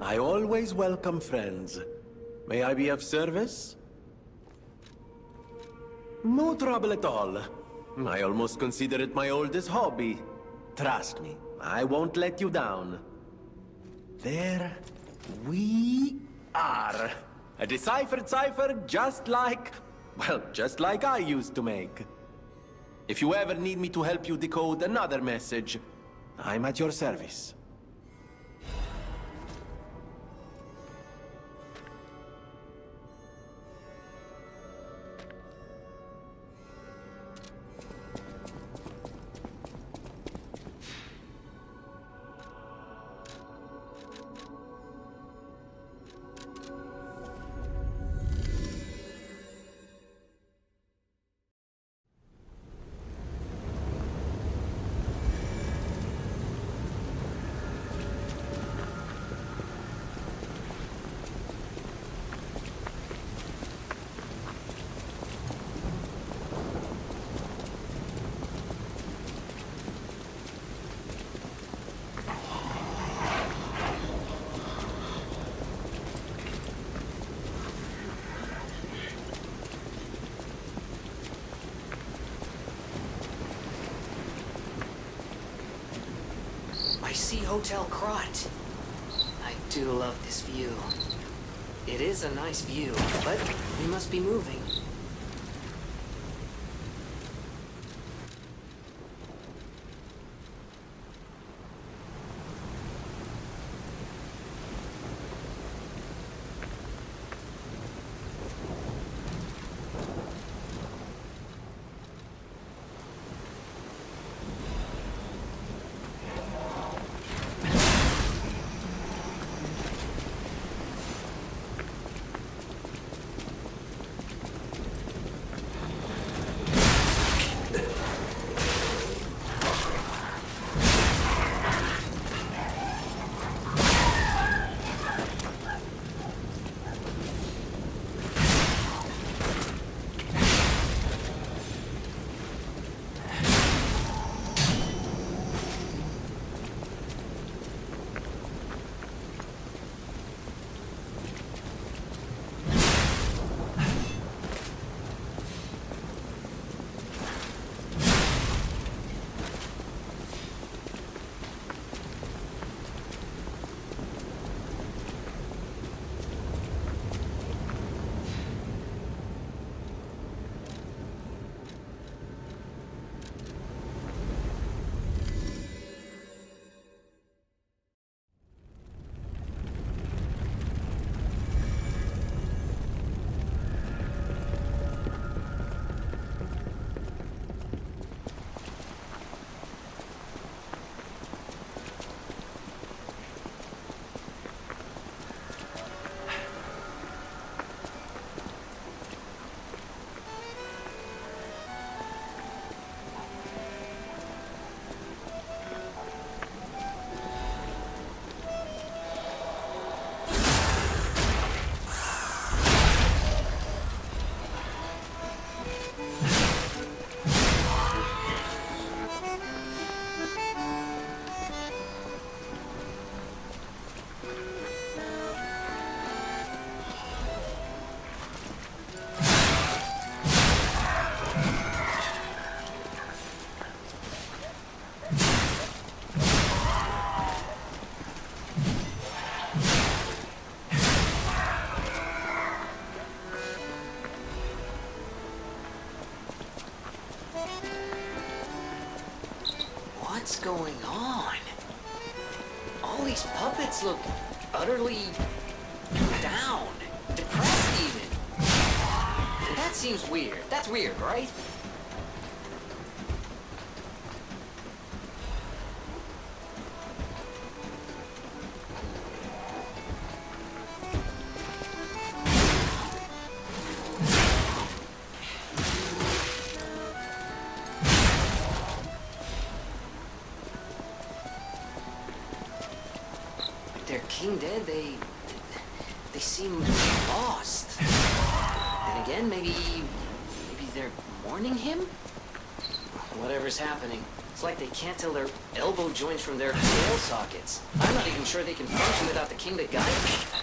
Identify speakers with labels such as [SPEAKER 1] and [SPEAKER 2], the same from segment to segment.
[SPEAKER 1] I always welcome friends. May I be of service? No trouble at all. I almost consider it my oldest hobby. Trust me, I won't let you down. There we are. A deciphered cipher just like... well, just like I used to make. If you ever need me to help you decode another message, I'm at your service.
[SPEAKER 2] I see Hotel Krat. I do love this view. It is a nice view, but we must be moving. What's going on? All these puppets look utterly down, depressed even. That seems weird. That's weird, right? Their king dead, they seem lost. Then again, maybe they're mourning him? Whatever's happening, It's like they can't tell their elbow joints from their tail sockets. I'm not even sure they can function without the king that guides them.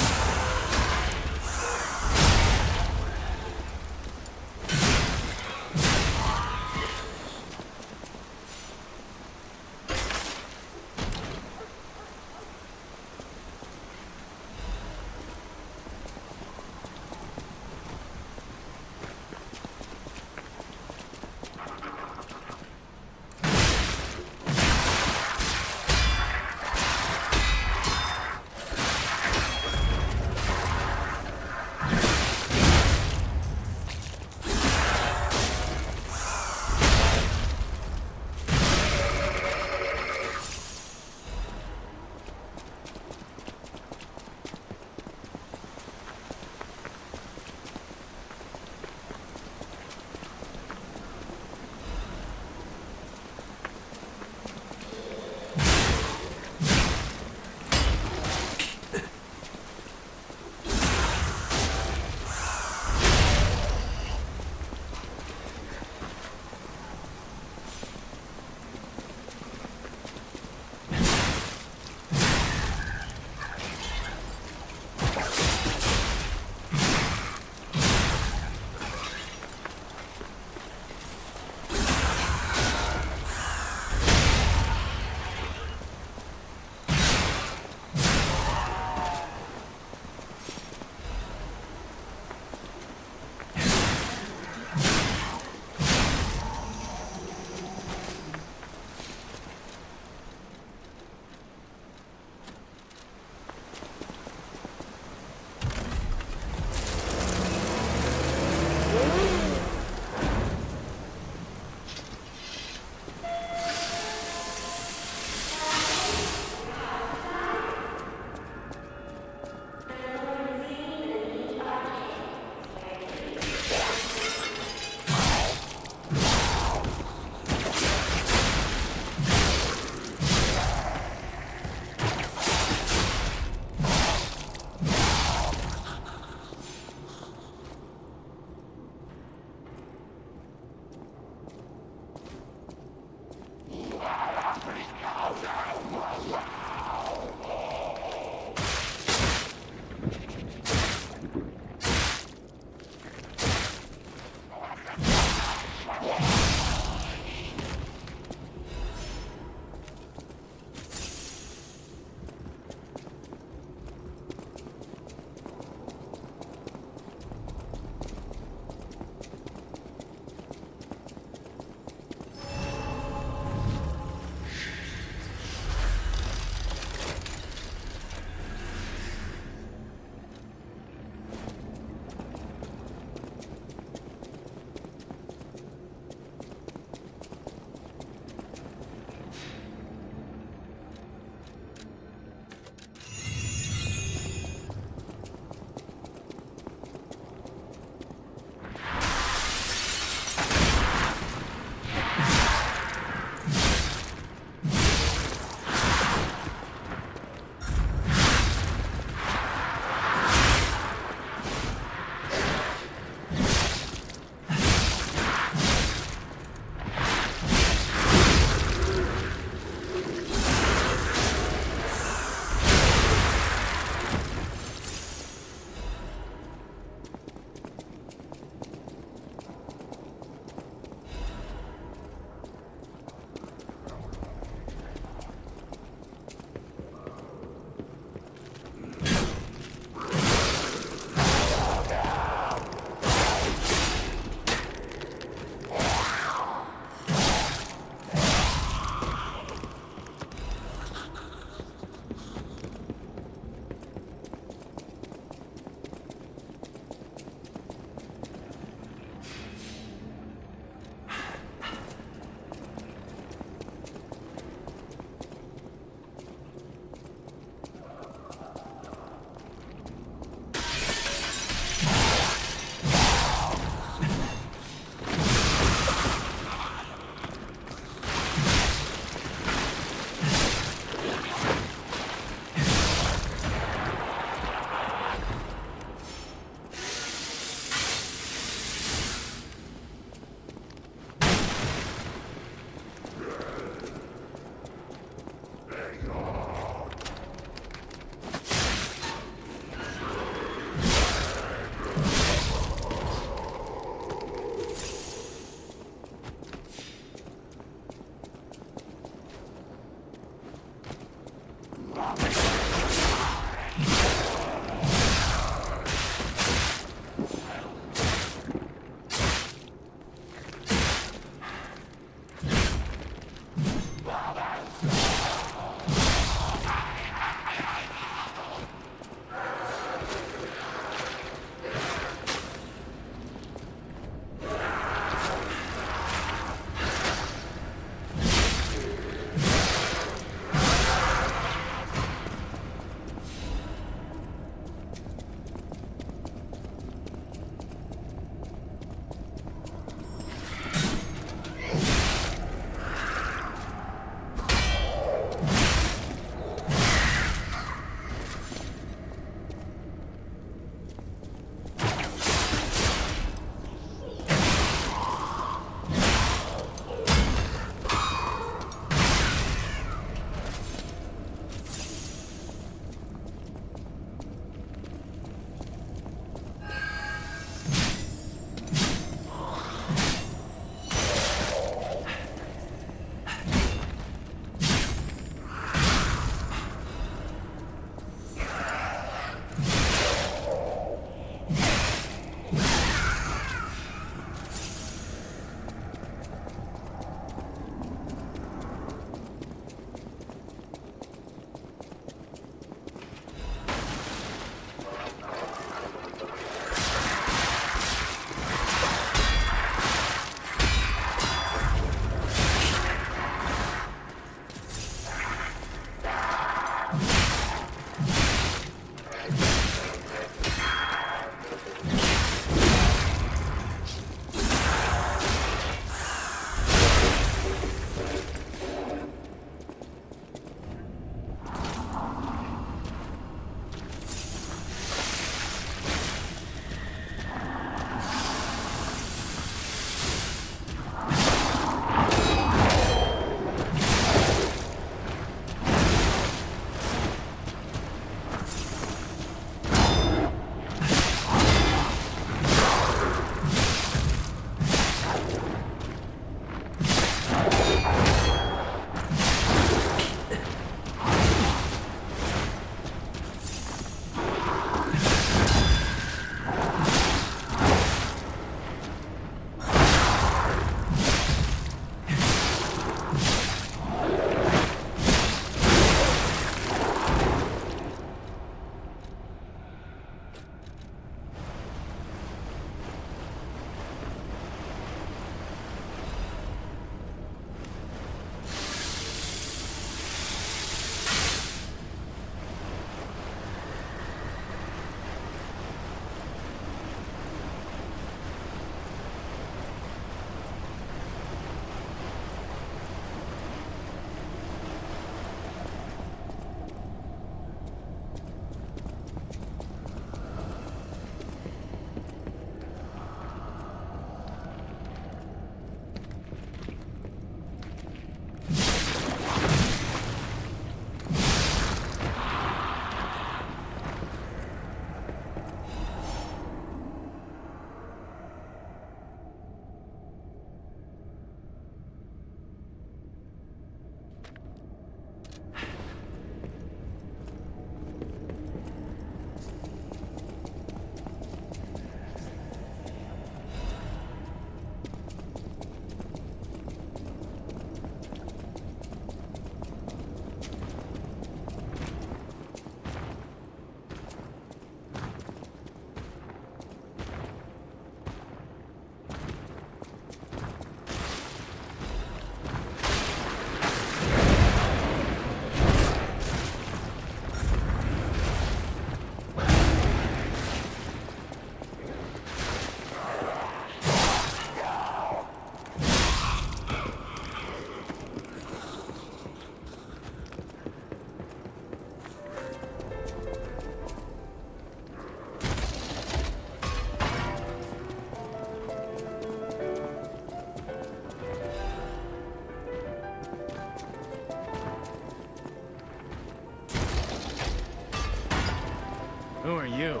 [SPEAKER 3] Who are you?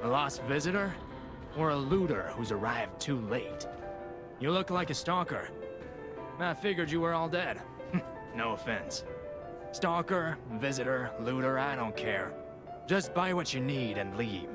[SPEAKER 3] A lost visitor? Or a looter who's arrived too late? You look like a stalker. I figured you were all dead. No offense. Stalker, visitor, looter, I don't care. Just buy what you need and leave.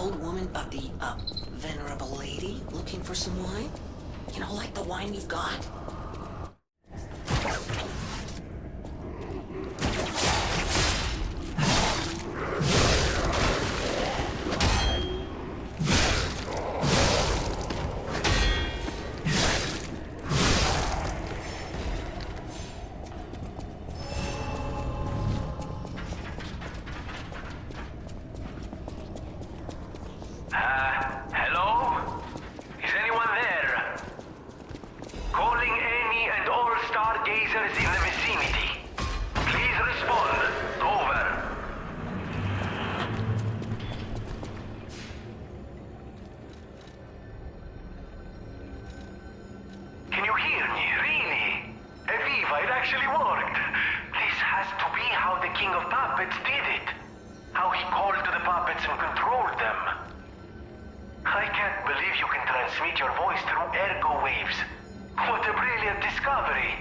[SPEAKER 2] old woman, the venerable lady looking for some wine? You know, like the wine you've got?
[SPEAKER 4] Hello? Is anyone there? Calling any and all stargazers in the vicinity. Please respond. Over. Can you hear me? Really? Eviva, it actually worked. This has to be how the King of Puppets did it. How he called to the puppets and controlled them. I can't believe you can transmit your voice through ergo waves. What a brilliant discovery.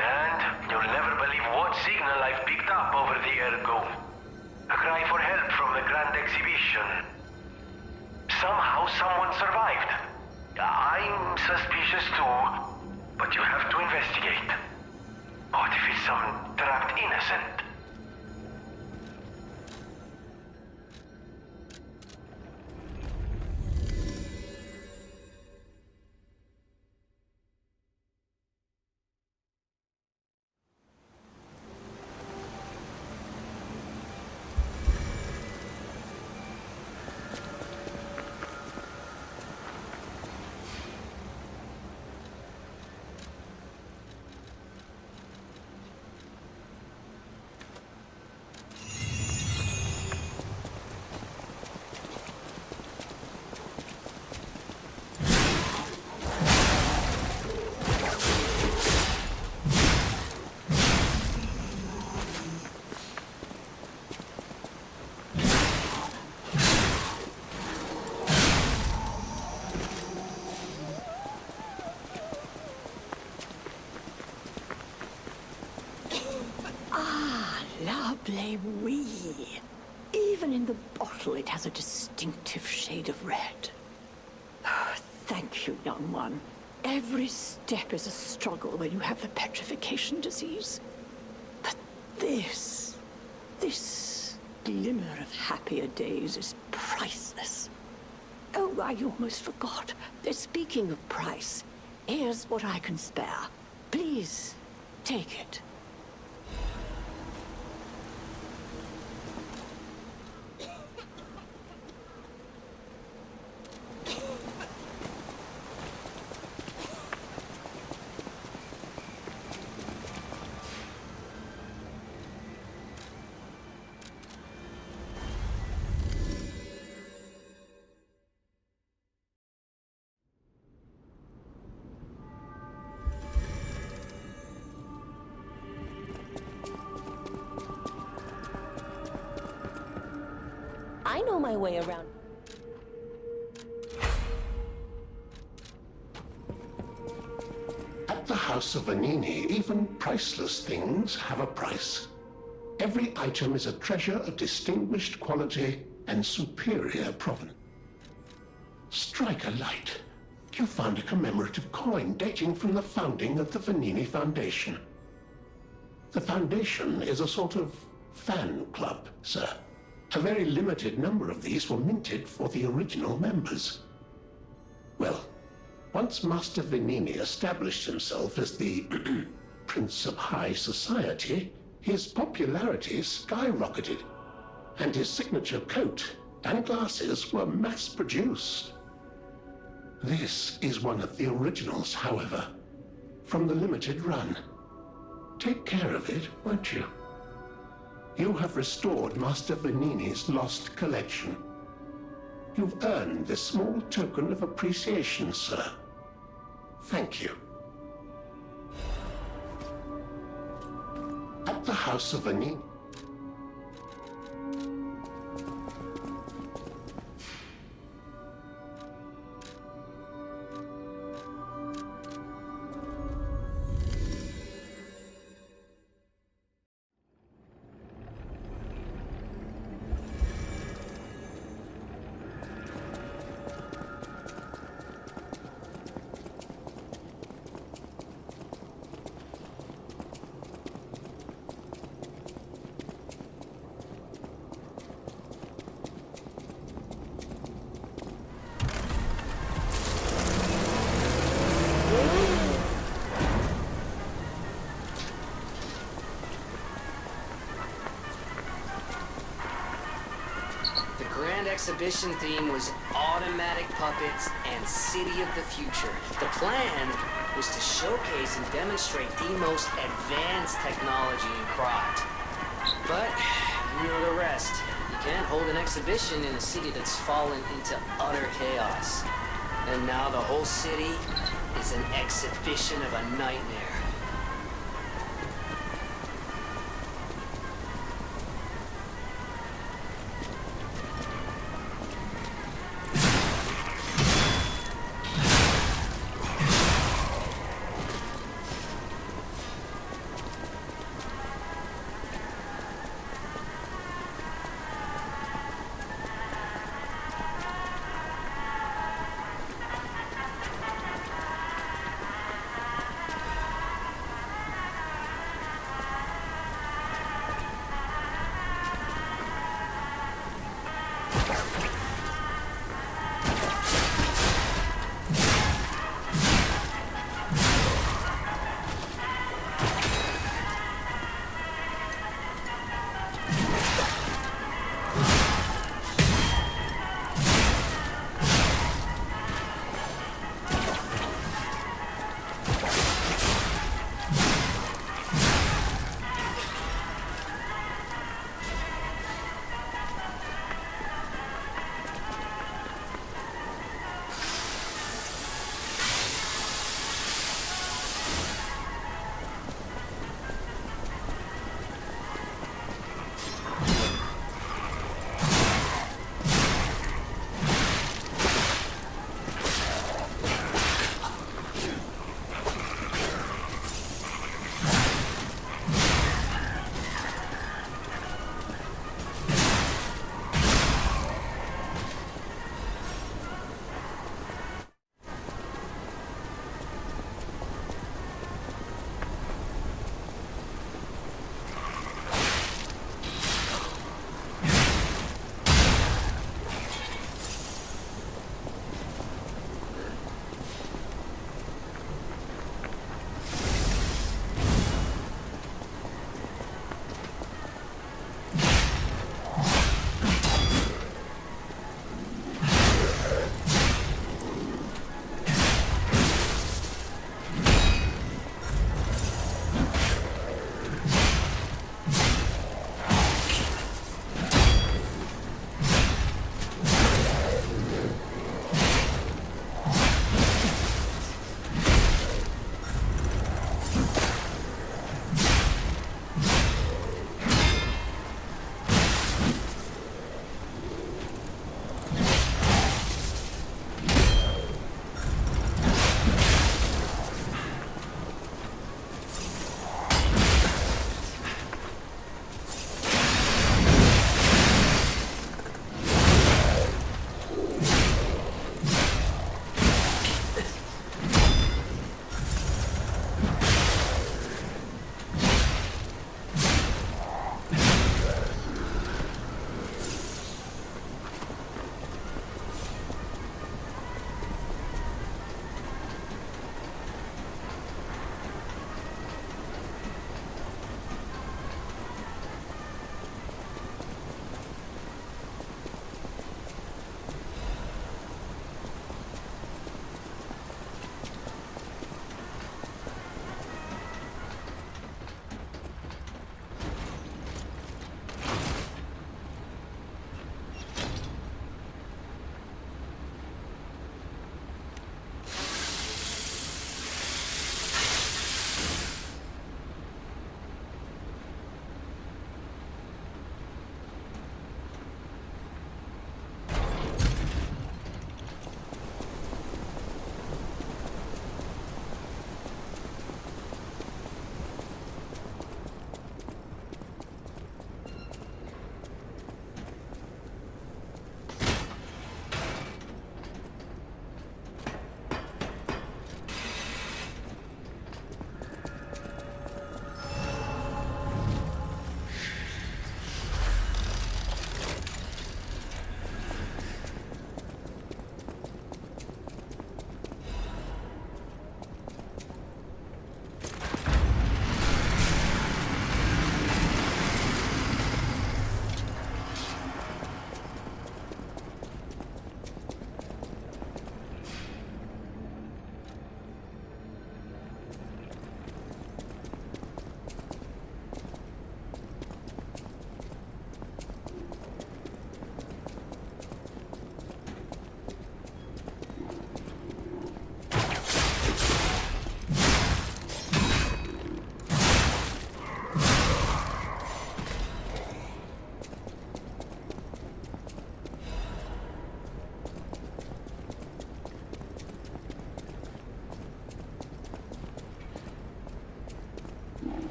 [SPEAKER 4] And you'll never believe what signal I've picked up over the ergo. A cry for help from the Grand Exhibition. Somehow someone survived. I'm suspicious too, but you have to investigate. What if it's some trapped innocent?
[SPEAKER 5] Oui. Even in the bottle, it has a distinctive shade of red. Thank you, young one. Every step is a struggle when you have the petrification disease. But this glimmer of happier days is priceless. Oh, I almost forgot. Speaking of price, here's what I can spare. Please, take it.
[SPEAKER 6] I know my way around.
[SPEAKER 7] At the House of Vanini, even priceless things have a price. Every item is a treasure of distinguished quality and superior provenance. Strike a light. You found a commemorative coin dating from the founding of the Vanini Foundation. The Foundation is a sort of fan club, sir. A very limited number of these were minted for the original members. Well, once Master Vanini established himself as the Prince of High Society, his popularity skyrocketed, and his signature coat and glasses were mass-produced. This is one of the originals, however, from the limited run. Take care of it, won't you? You have restored Master Vanini's lost collection. You've earned this small token of appreciation, sir. Thank you. At the House of Vanini.
[SPEAKER 2] grand exhibition theme was automatic puppets and City of the Future. The plan was to showcase and demonstrate the most advanced technology in Krat. But, you know the rest. You can't hold an exhibition in a city that's fallen into utter chaos. And now the whole city is an exhibition of a nightmare.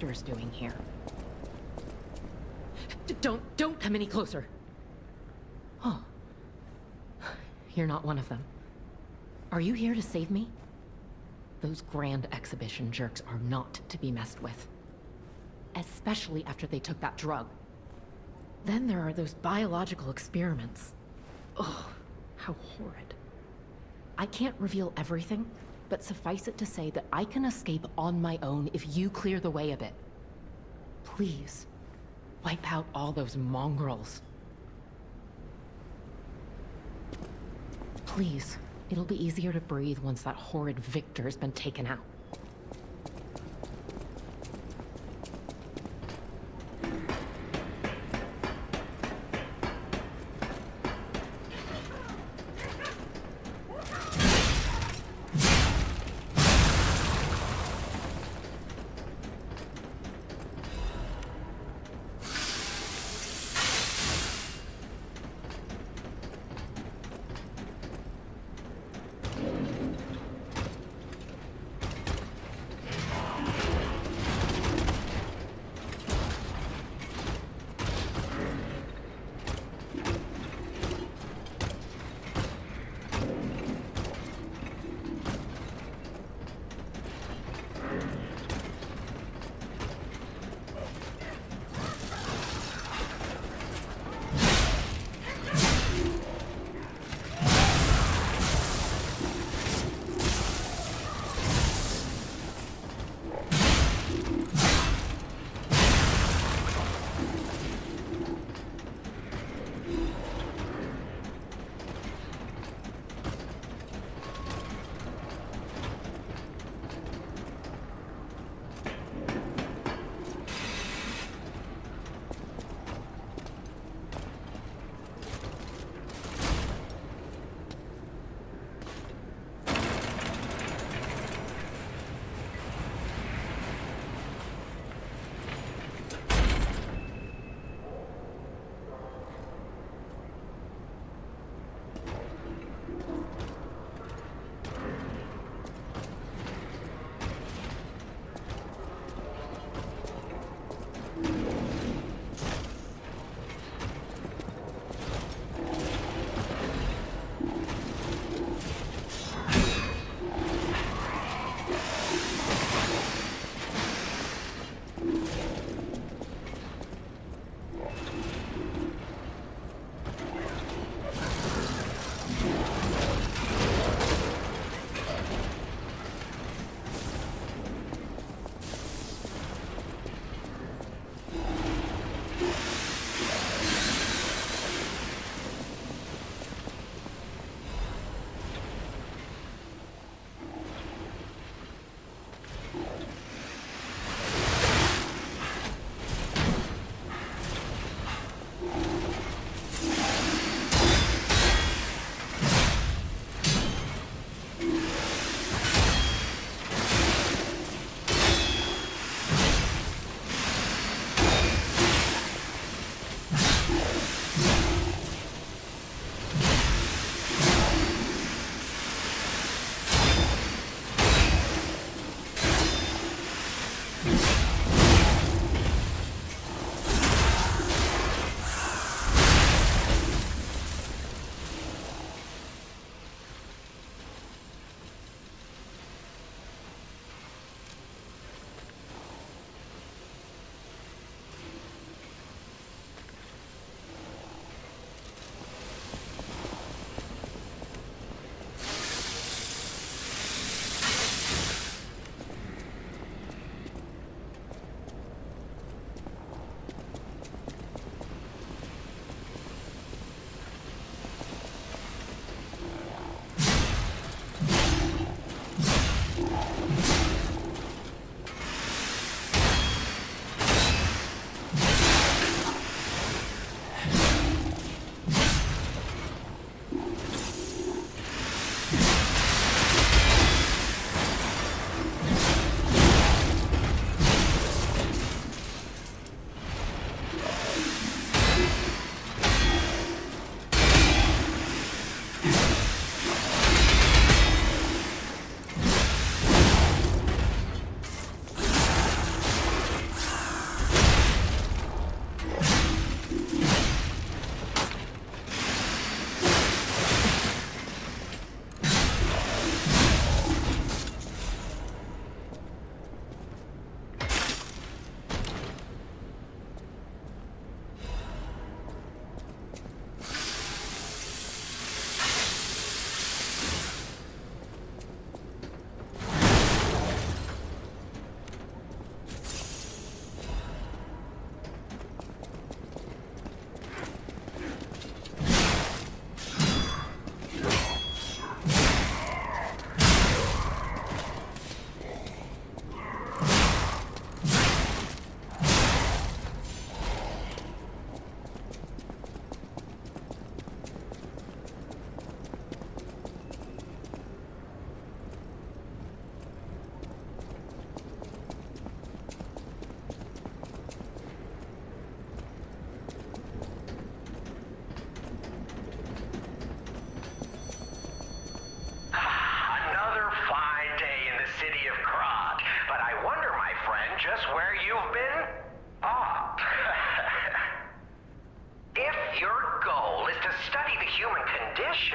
[SPEAKER 8] Victor's doing here. Don't come any closer. Oh. You're not one of them. Are you here to save me? Those grand exhibition jerks are not to be messed with. Especially after they took that drug. Then there are those biological experiments. Oh, how horrid. I can't reveal everything, but suffice it to say that I can escape on my own if you clear the way a bit. Please, wipe out all those mongrels. Please, it'll be easier to breathe once that horrid Victor's been taken out.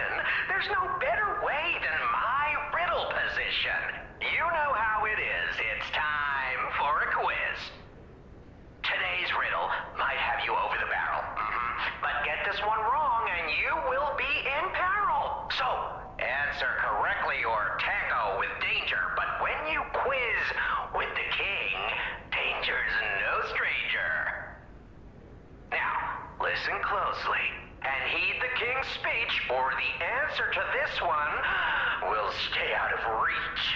[SPEAKER 4] question, there's no better way than my riddle position. You know how it is. It's time for a quiz. Today's riddle might have you over the barrel. But get this one wrong and you will be in peril. So, answer correctly or tango with danger. But when you quiz with the king, danger's no stranger. Now, listen closely and heed the king's speech, or the answer to this one will stay out of reach.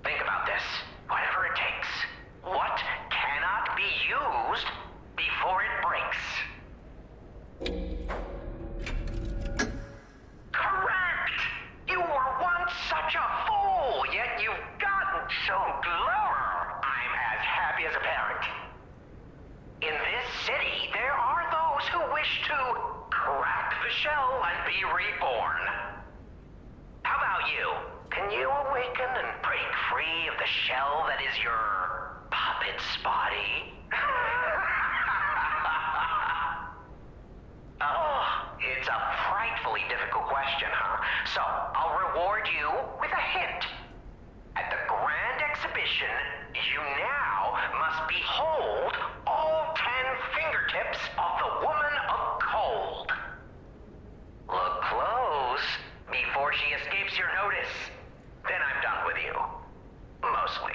[SPEAKER 4] Think about this, whatever it takes. What cannot be used before it breaks? Correct! You were once such a fool, yet you've gotten so clever. I'm as happy as a parent. In this city, there are those who wish to crack the shell and be reborn. How about you? Can you awaken and break free of the shell that is your puppet's body? Oh, it's a frightfully difficult question, huh? So, I'll reward you with a hint. At the grand exhibition, you now must behold all 10 fingertips of the woman of cold. Look close before she escapes your notice. Then I'm done with you. Mostly.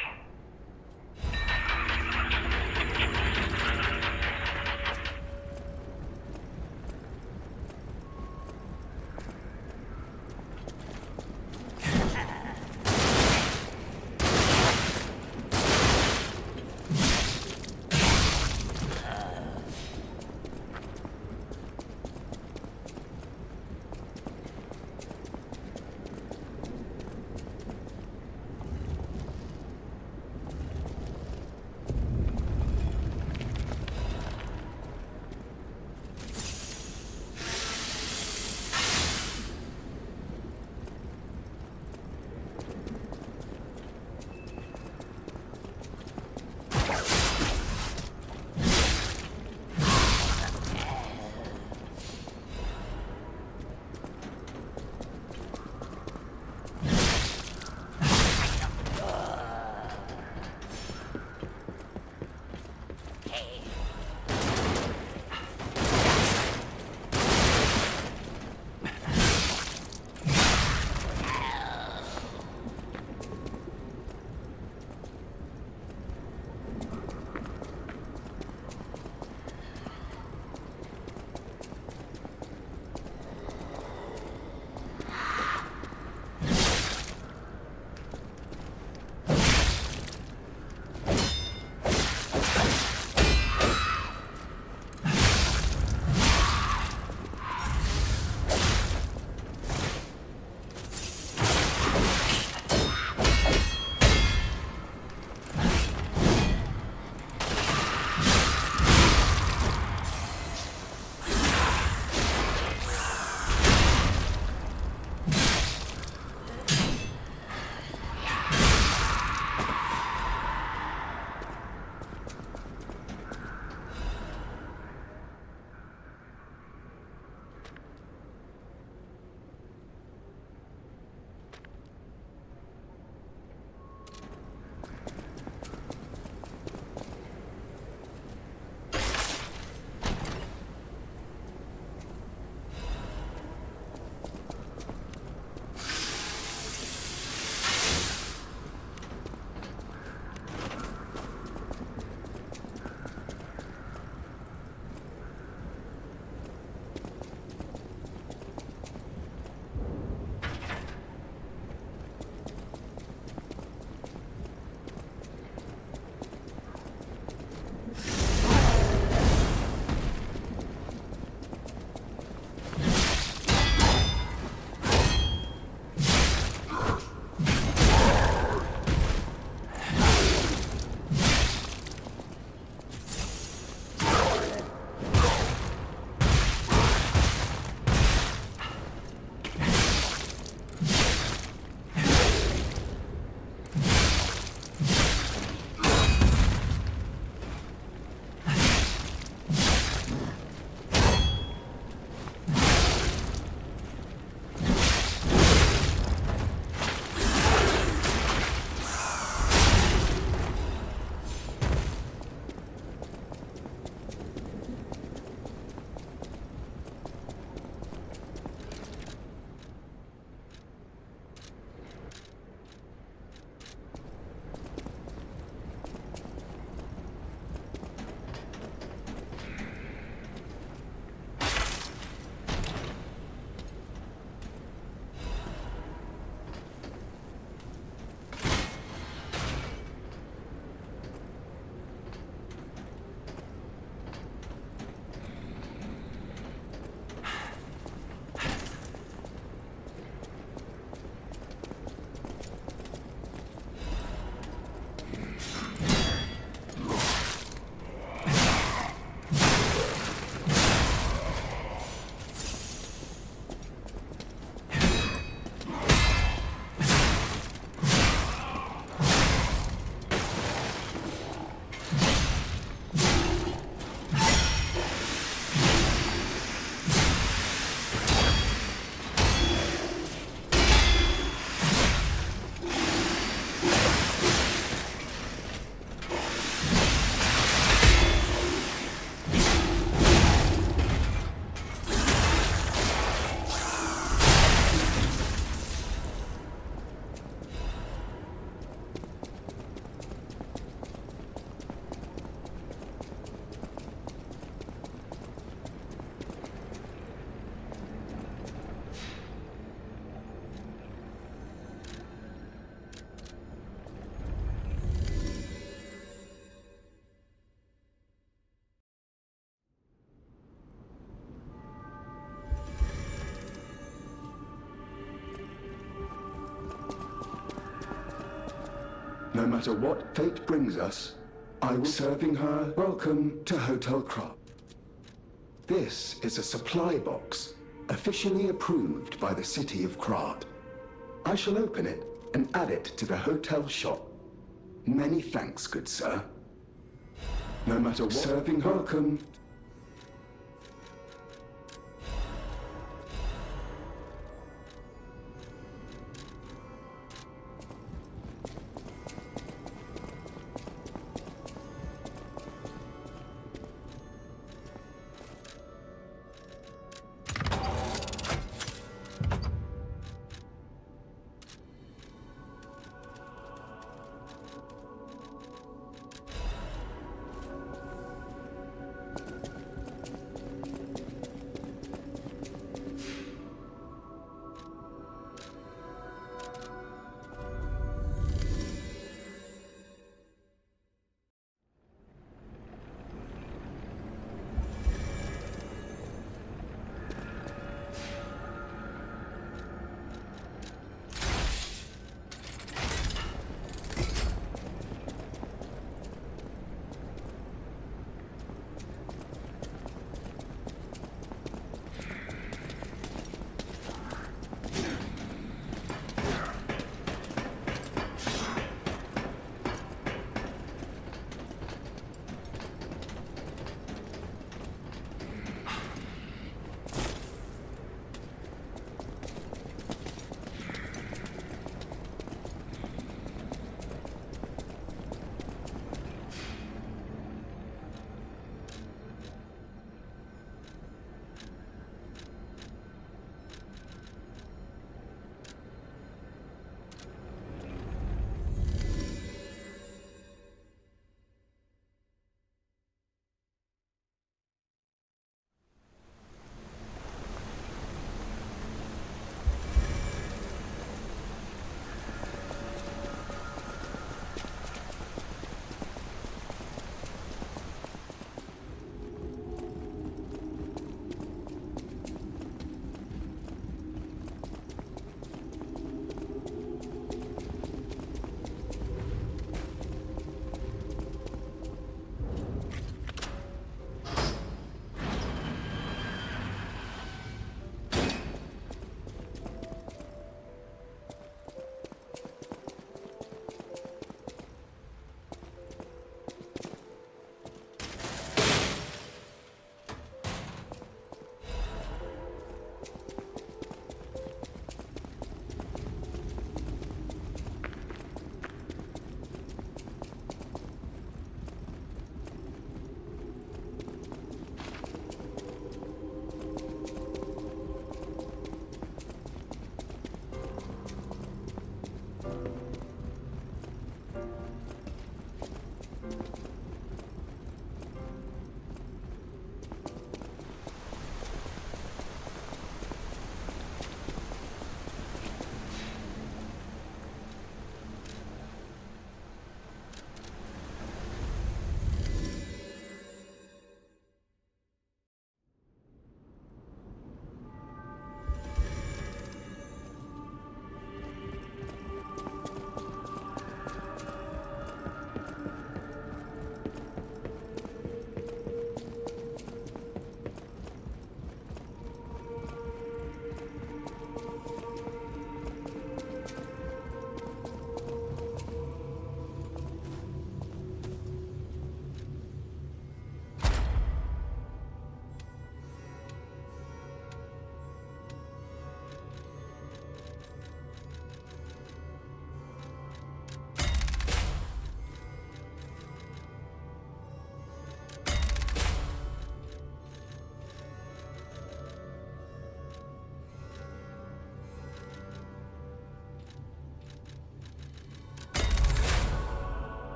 [SPEAKER 9] No matter what fate brings us, I will serving her. Welcome to Hotel Krat. This is a supply box, officially approved by the city of Krat. I shall open it and add it to the hotel shop. Many thanks, good sir. No matter what, serving her. Welcome.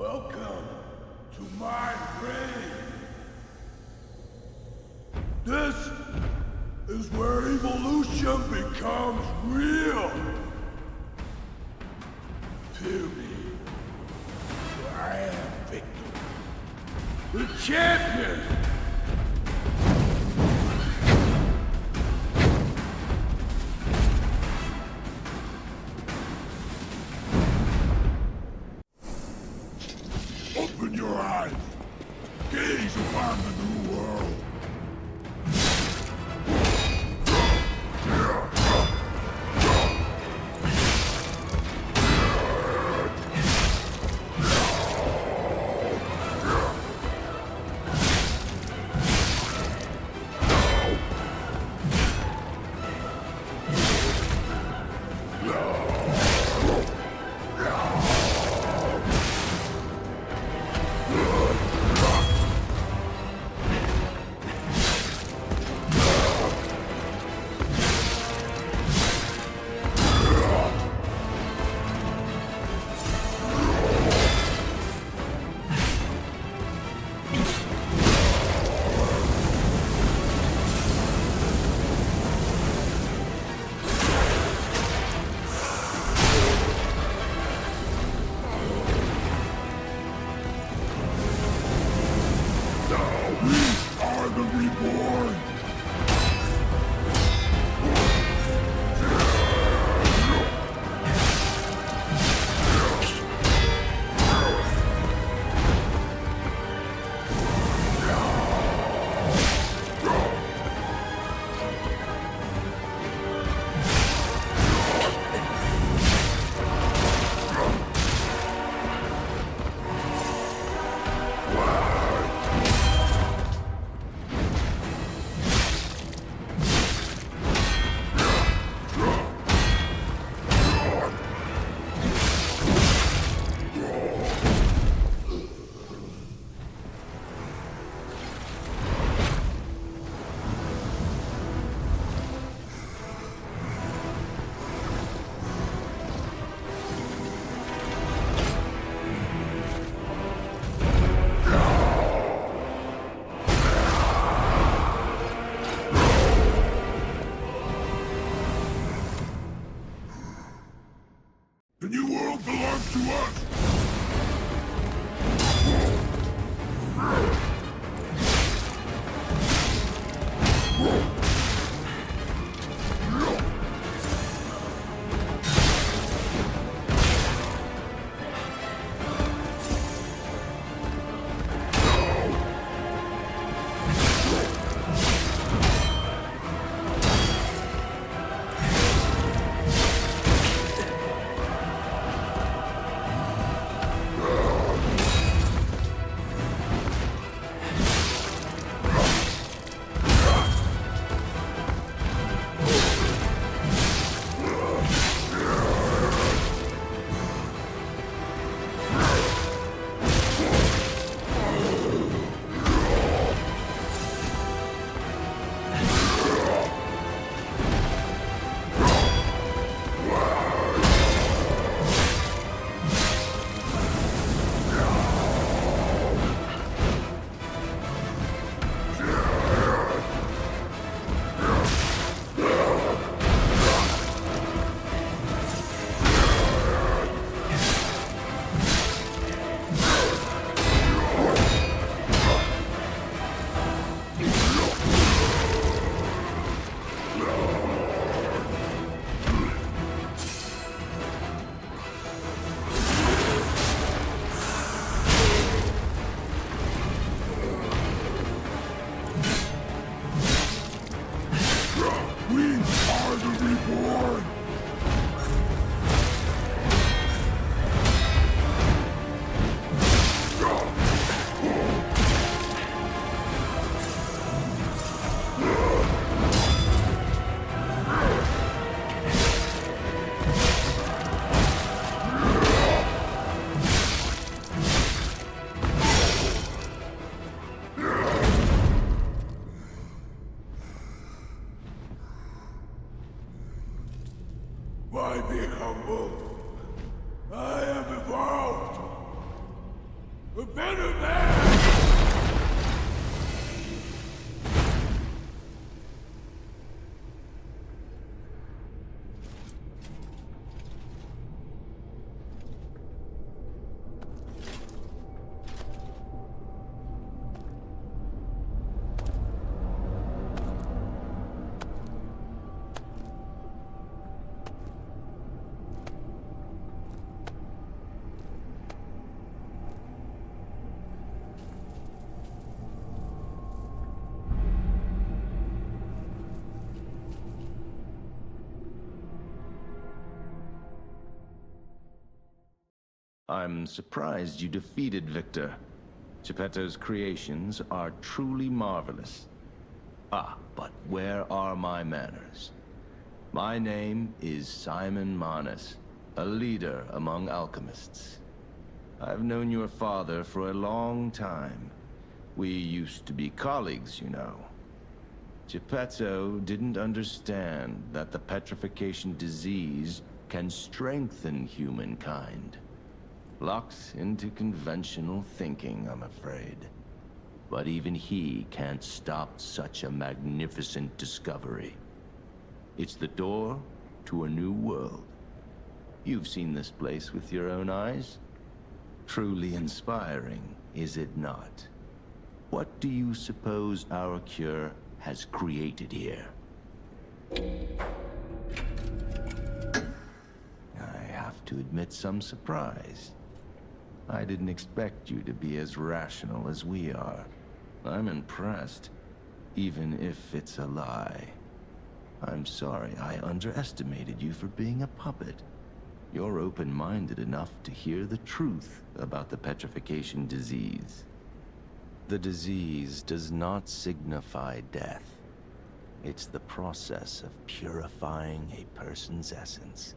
[SPEAKER 10] Welcome to my reign. This is where evolution becomes real. Fear me, for I am Victor, the champion. Open your eyes. Gaze upon the new world. The new world belongs to us! A better man!
[SPEAKER 11] I'm surprised you defeated Victor. Geppetto's creations are truly marvelous. Ah, but where are my manners? My name is Simon Manus, a leader among alchemists. I've known your father for a long time. We used to be colleagues, you know. Geppetto didn't understand that the petrification disease can strengthen humankind. Locked into conventional thinking, I'm afraid. But even he can't stop such a magnificent discovery. It's the door to a new world. You've seen this place with your own eyes. Truly inspiring, is it not? What do you suppose our cure has created here? I have to admit some surprise. I didn't expect you to be as rational as we are. I'm impressed, even if it's a lie. I'm sorry I underestimated you for being a puppet. You're open-minded enough to hear the truth about the petrification disease. The disease does not signify death. It's the process of purifying a person's essence.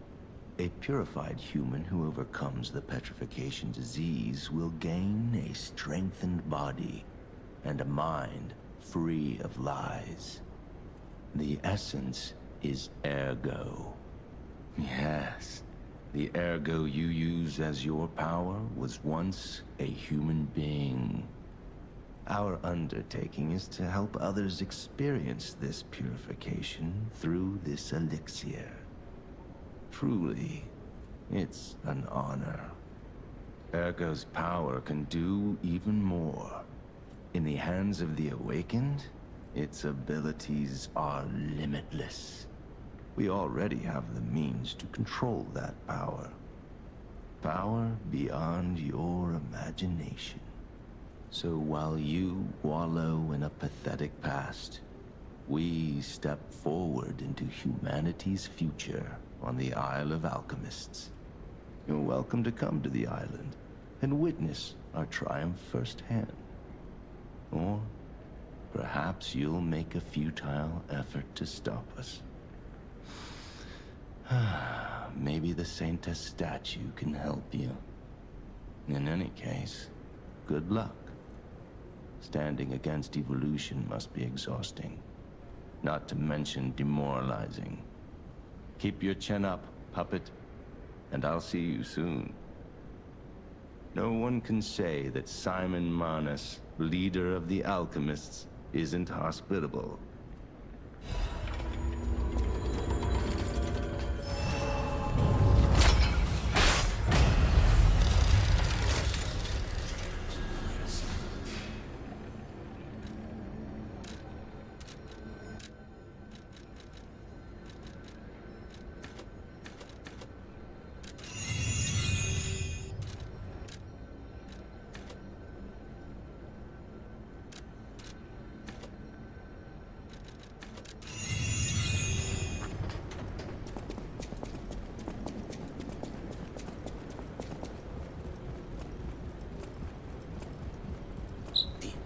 [SPEAKER 11] A purified human who overcomes the petrification disease will gain a strengthened body and a mind free of lies. The essence is ergo. Yes, the ergo you use as your power was once a human being. Our undertaking is to help others experience this purification through this elixir. Truly, it's an honor. Ergo's power can do even more. In the hands of the awakened, its abilities are limitless. We already have the means to control that power. Power beyond your imagination. So while you wallow in a pathetic past, we step forward into humanity's future on the Isle of Alchemists. You're welcome to come to the island and witness our triumph firsthand. Or perhaps you'll make a futile effort to stop us. Maybe the Saintess statue can help you. In any case, good luck. Standing against evolution must be exhausting, not to mention demoralizing. Keep your chin up, puppet, and I'll see you soon. No one can say that Simon Manus, leader of the alchemists, isn't hospitable.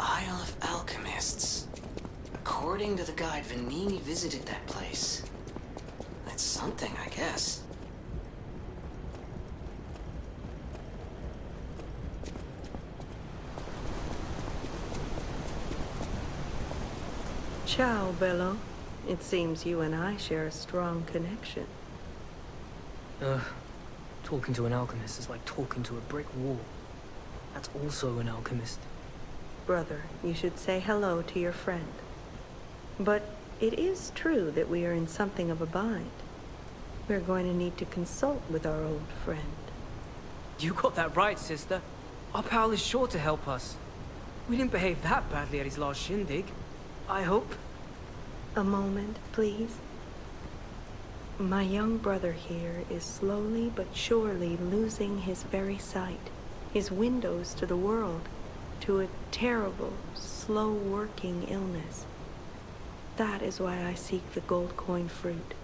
[SPEAKER 2] Isle of Alchemists. According to the guide, Vanini visited that place. That's something, I guess.
[SPEAKER 12] Ciao, Bello. It seems you and I share a strong connection.
[SPEAKER 13] Talking to an alchemist is like talking to a brick wall. that's also an alchemist.
[SPEAKER 12] Brother, you should say hello to your friend. But it is true that we are in something of a bind. We're going to need to consult with our old friend.
[SPEAKER 13] You got that right, sister. Our pal is sure to help us. We didn't behave that badly at his last shindig. I hope.
[SPEAKER 12] A moment, please. My young brother here is slowly but surely losing his very sight, his windows to the world, to a terrible, slow-working illness. That is why I seek the gold coin fruit.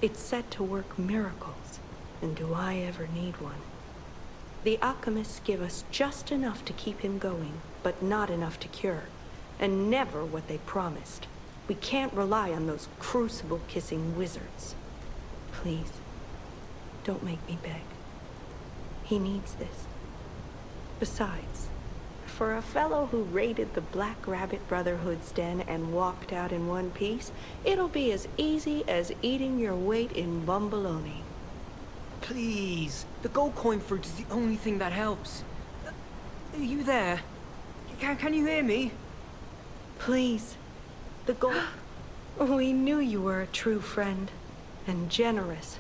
[SPEAKER 12] It's said to work miracles, and do I ever need one? The alchemists give us just enough to keep him going, but not enough to cure, and never what they promised. We can't rely on those crucible-kissing wizards. Please, don't make me beg. He needs this. Besides, for a fellow who raided the Black Rabbit Brotherhood's den and walked out in one piece, it'll be as easy as eating your weight in bumbaloni.
[SPEAKER 13] Please, the gold coin fruit is the only thing that helps. Are you there? Can you hear me?
[SPEAKER 12] Please, the gold... We knew you were a true friend, and generous.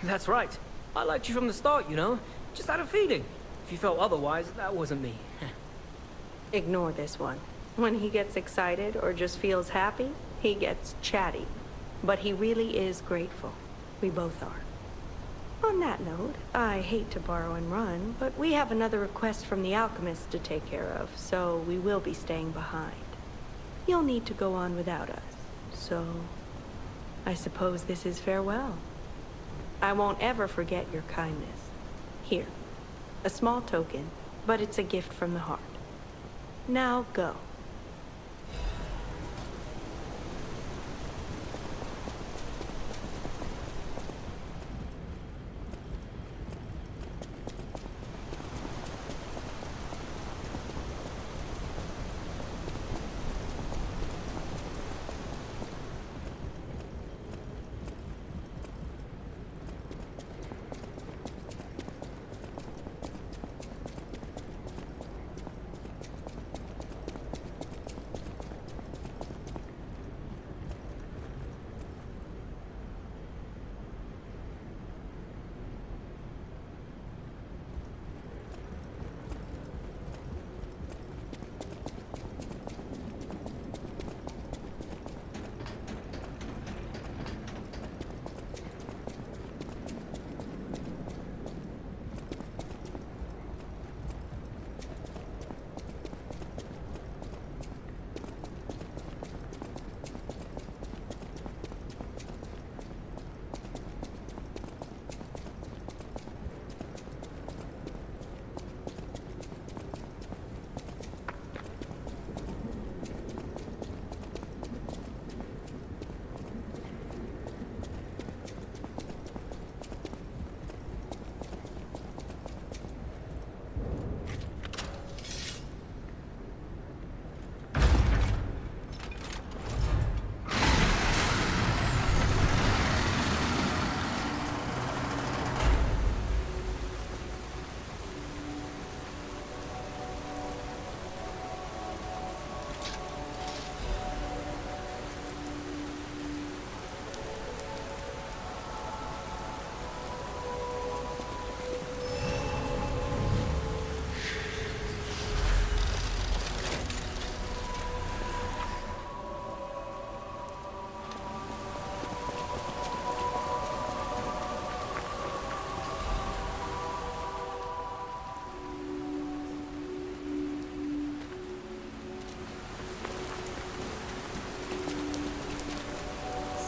[SPEAKER 13] That's right. I liked you from the start, you know? Just had a feeling. If you felt otherwise, that wasn't me.
[SPEAKER 12] Ignore this one. When he gets excited or just feels happy, he gets chatty. But he really is grateful. We both are. On that note, I hate to borrow and run, but we have another request from the alchemist to take care of, so we will be staying behind. You'll need to go on without us, so I suppose this is farewell. I won't ever forget your kindness. Here, a small token, but it's a gift from the heart. Now go.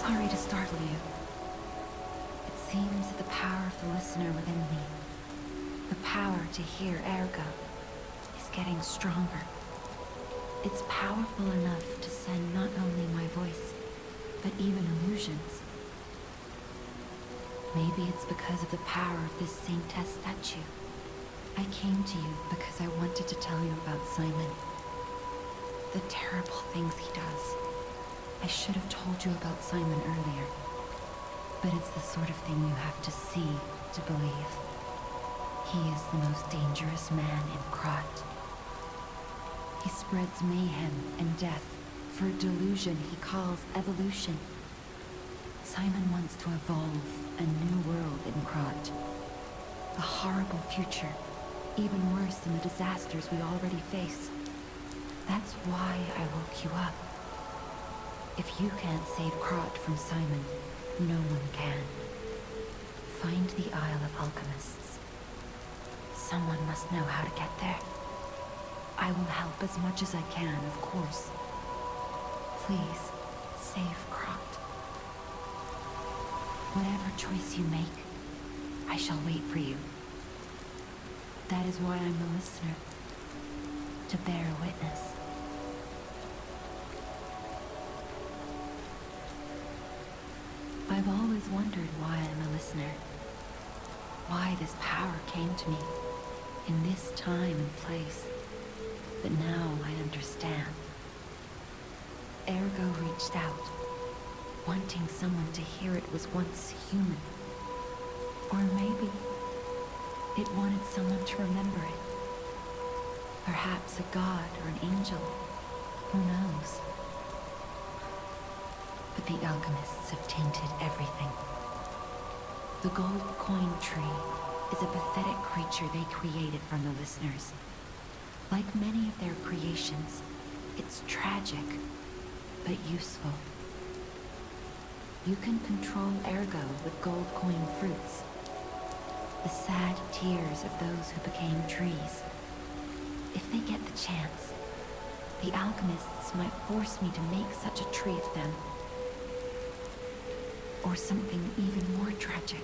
[SPEAKER 14] Sorry to startle you. It seems that the power of the listener within me, the power to hear ergo, is getting stronger. It's powerful enough to send not only my voice, but even illusions. Maybe it's because of the power of this Saintess statue. I came to you because I wanted to tell you about Simon. The terrible things he does. I should have told you about Simon earlier. But it's the sort of thing you have to see to believe. He is the most dangerous man in Krat. He spreads mayhem and death for a delusion he calls evolution. Simon wants to evolve a new world in Krat. A horrible future, even worse than the disasters we already face. That's why I woke you up. If you can't save Krat from Simon, no one can. Find the Isle of Alchemists. Someone must know how to get there. I will help as much as I can, of course. Please, save Krat. Whatever choice you make, I shall wait for you. That is why I'm the listener, to bear witness. I've always wondered why I'm a listener. Why this power came to me, in this time and place. But now I understand. Ergo reached out, wanting someone to hear it was once human. Or maybe it wanted someone to remember it. Perhaps a god or an angel. Who knows? But the alchemists have tainted everything. The gold coin tree is a pathetic creature they created from the listeners. Like many of their creations, it's tragic, but useful. You can control Ergo with gold coin fruits. The sad tears of those who became trees. If they get the chance, the alchemists might force me to make such a tree of them. Or something even more tragic.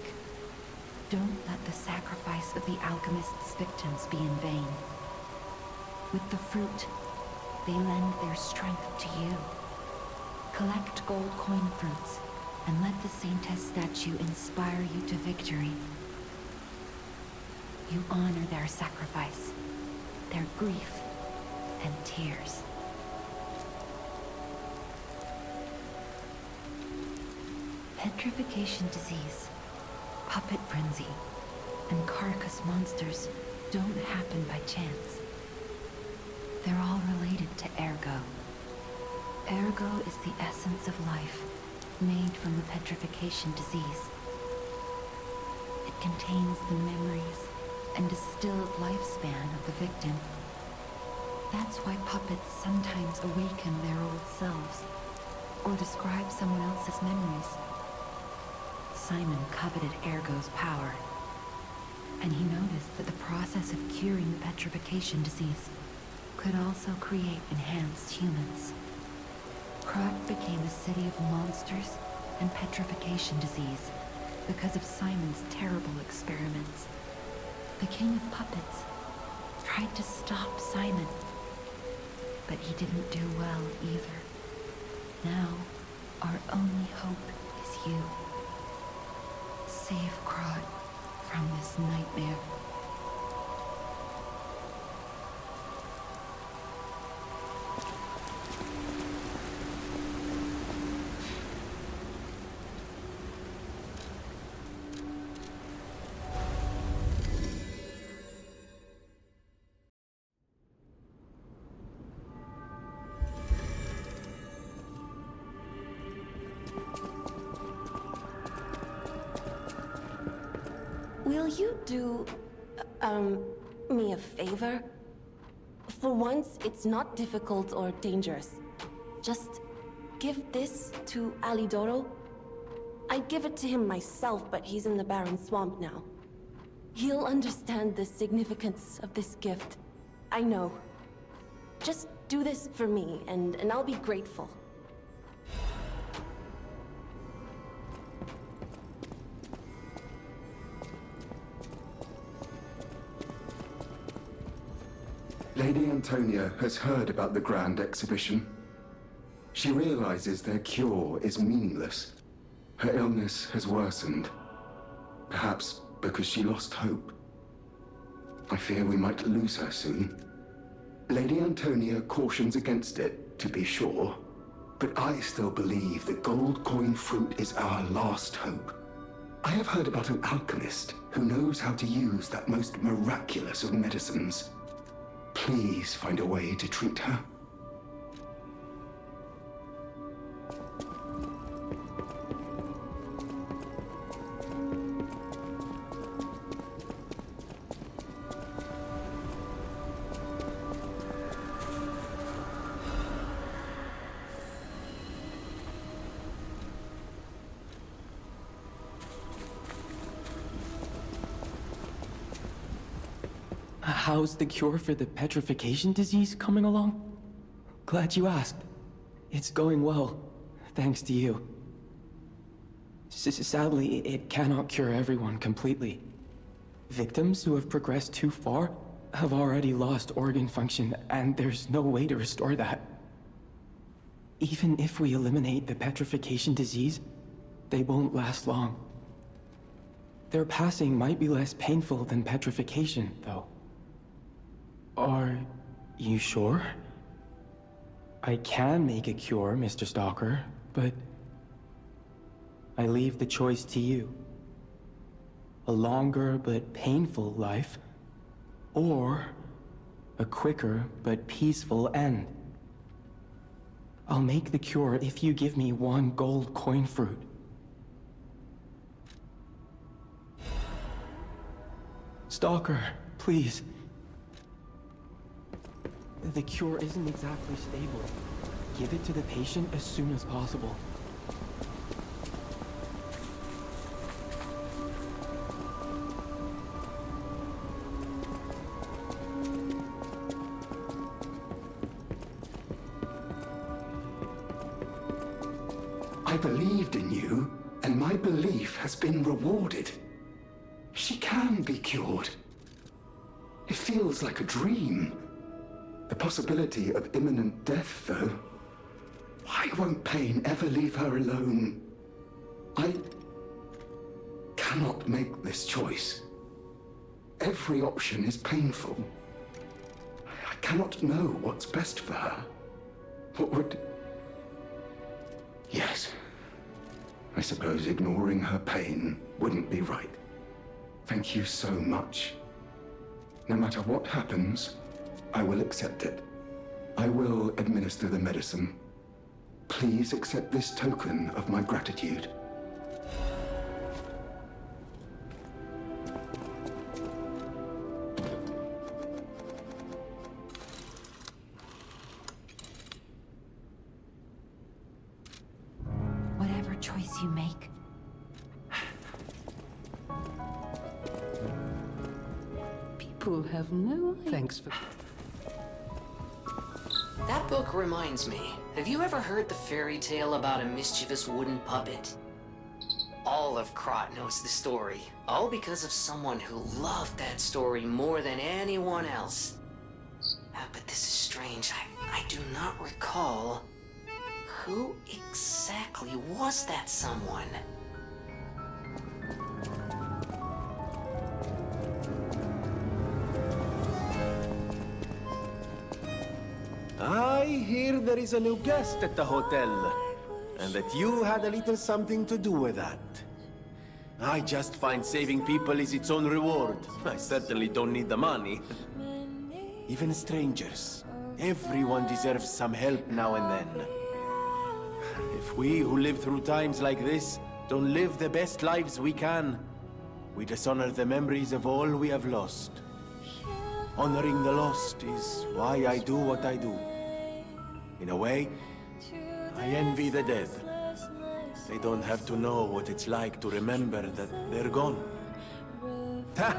[SPEAKER 14] Don't let the sacrifice of the alchemists' victims be in vain. With the fruit, they lend their strength to you. Collect gold coin fruits, and let the Saintess statue inspire you to victory. You honor their sacrifice, their grief, and tears. Petrification disease, puppet frenzy, and carcass monsters don't happen by chance. They're all related to Ergo. Ergo is the essence of life, made from the petrification disease. It contains the memories and distilled lifespan of the victim. That's why puppets sometimes awaken their old selves, or describe someone else's memories. Simon coveted Ergo's power, and he noticed that the process of curing the petrification disease could also create enhanced humans. Krat became a city of monsters and petrification disease because of Simon's terrible experiments. The king of puppets tried to stop Simon, but he didn't do well either. Now, our only hope is you. Save Krat from this nightmare.
[SPEAKER 6] Will you do, me a favor? For once, it's not difficult or dangerous. Just give this to Alidoro. I'd give it to him myself, but he's in the Barren Swamp now. He'll understand the significance of this gift. I know. Just do this for me, and I'll be grateful.
[SPEAKER 9] Lady Antonia has heard about the Grand Exhibition. She realizes their cure is meaningless. Her illness has worsened. Perhaps because she lost hope. I fear we might lose her soon. Lady Antonia cautions against it, to be sure. But I still believe the gold coin fruit is our last hope. I have heard about an alchemist who knows how to use that most miraculous of medicines. Please find a way to treat her.
[SPEAKER 15] How's the cure for the petrification disease coming along? Glad you asked. It's going well, thanks to you. Sadly, it cannot cure everyone completely. Victims who have progressed too far have already lost organ function, and there's no way to restore that. Even if we eliminate the petrification disease, they won't last long. Their passing might be less painful than petrification, though. Are you sure? I can make a cure, Mr. Stalker, but I leave the choice to you. A longer but painful life, or a quicker but peaceful end. I'll make the cure if you give me 1 gold coin fruit. Stalker, please. The cure isn't exactly stable. Give it to the patient as soon as possible.
[SPEAKER 9] I believed in you, and my belief has been rewarded. She can be cured. It feels like a dream. The possibility of imminent death, though. Why won't pain ever leave her alone? I cannot make this choice. Every option is painful. I cannot know what's best for her. What would... Yes. I suppose ignoring her pain wouldn't be right. Thank you so much. No matter what happens, I will accept it. I will administer the medicine. Please accept this token of my gratitude.
[SPEAKER 14] Whatever choice you make.
[SPEAKER 16] People have no idea. Thanks for...
[SPEAKER 2] That book reminds me. Have you ever heard the fairy tale about a mischievous wooden puppet? All of Krat knows the story. All because of someone who loved that story more than anyone else. But this is strange. I do not recall. Who exactly was that someone?
[SPEAKER 1] I hear there is a new guest at the hotel, and that you had a little something to do with that. I just find saving people is its own reward. I certainly don't need the money. Even strangers. Everyone deserves some help now and then. If we who live through times like this don't live the best lives we can, we dishonor the memories of all we have lost. Honoring the lost is why I do what I do. In a way, I envy the dead. They don't have to know what it's like to remember that they're gone. Ha!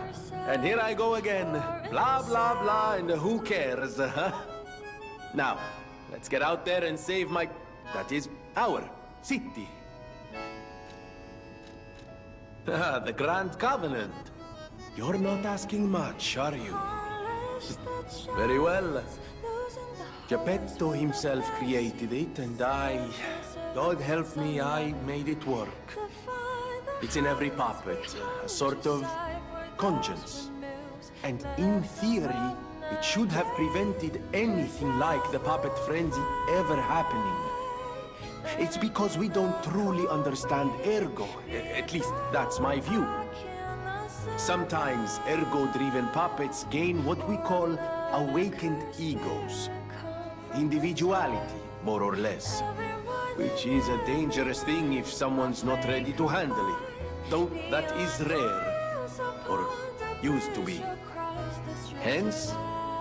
[SPEAKER 1] And here I go again. Blah, blah, blah, and who cares, huh? Now, let's get out there and save my... that is, our city. The Grand Covenant. You're not asking much, are you? Very well. Geppetto himself created it, and God help me, I made it work. It's in every puppet, a sort of conscience. And in theory, it should have prevented anything like the puppet frenzy ever happening. It's because we don't truly understand Ergo. At least, that's my view. Sometimes Ergo-driven puppets gain what we call awakened egos. Individuality, more or less. Which is a dangerous thing if someone's not ready to handle it. Though that is rare. Or used to be. Hence,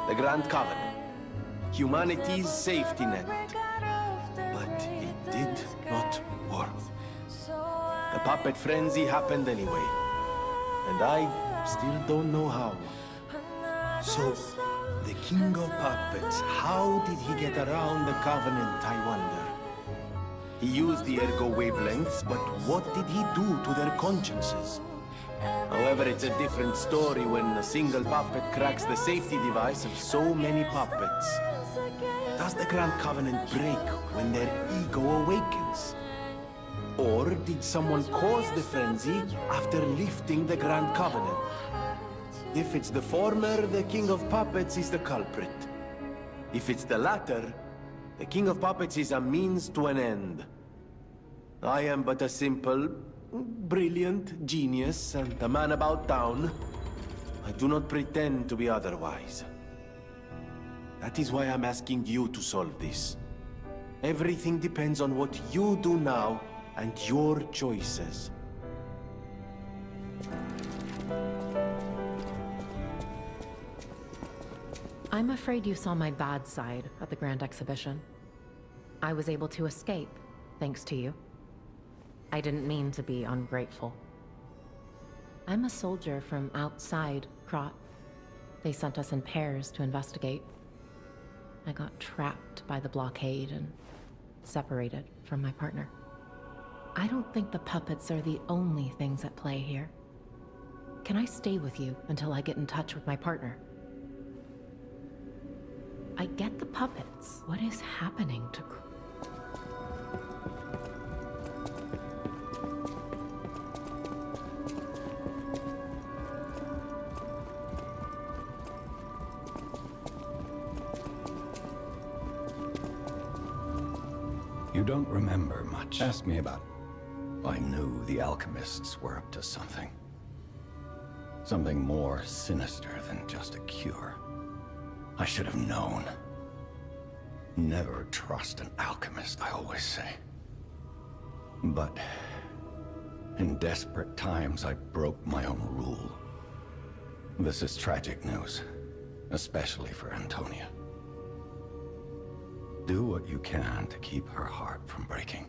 [SPEAKER 1] the Grand Covenant. Humanity's safety net. But it did not work. The puppet frenzy happened anyway. And I still don't know how. So, the King of Puppets, how did he get around the Covenant, I wonder? He used the Ergo wavelengths, but what did he do to their consciences? However, it's a different story when a single puppet cracks the safety device of so many puppets. Does the Grand Covenant break when their ego awakens? Or did someone cause the frenzy after lifting the Grand Covenant? If it's the former, the King of Puppets is the culprit. If it's the latter, the King of Puppets is a means to an end. I am but a simple, brilliant genius and a man about town. I do not pretend to be otherwise. That is why I'm asking you to solve this. Everything depends on what you do now and your choices.
[SPEAKER 8] I'm afraid you saw my bad side at the Grand Exhibition. I was able to escape, thanks to you. I didn't mean to be ungrateful. I'm a soldier from outside Krat. They sent us in pairs to investigate. I got trapped by the blockade and separated from my partner. I don't think the puppets are the only things at play here. Can I stay with you until I get in touch with my partner? I get the puppets. What is happening to...
[SPEAKER 17] You don't remember much. Ask me about it. I knew the alchemists were up to something. Something more sinister than just a cure. I should have known. Never trust an alchemist, I always say. But in desperate times, I broke my own rule. This is tragic news, especially for Antonia. Do what you can to keep her heart from breaking.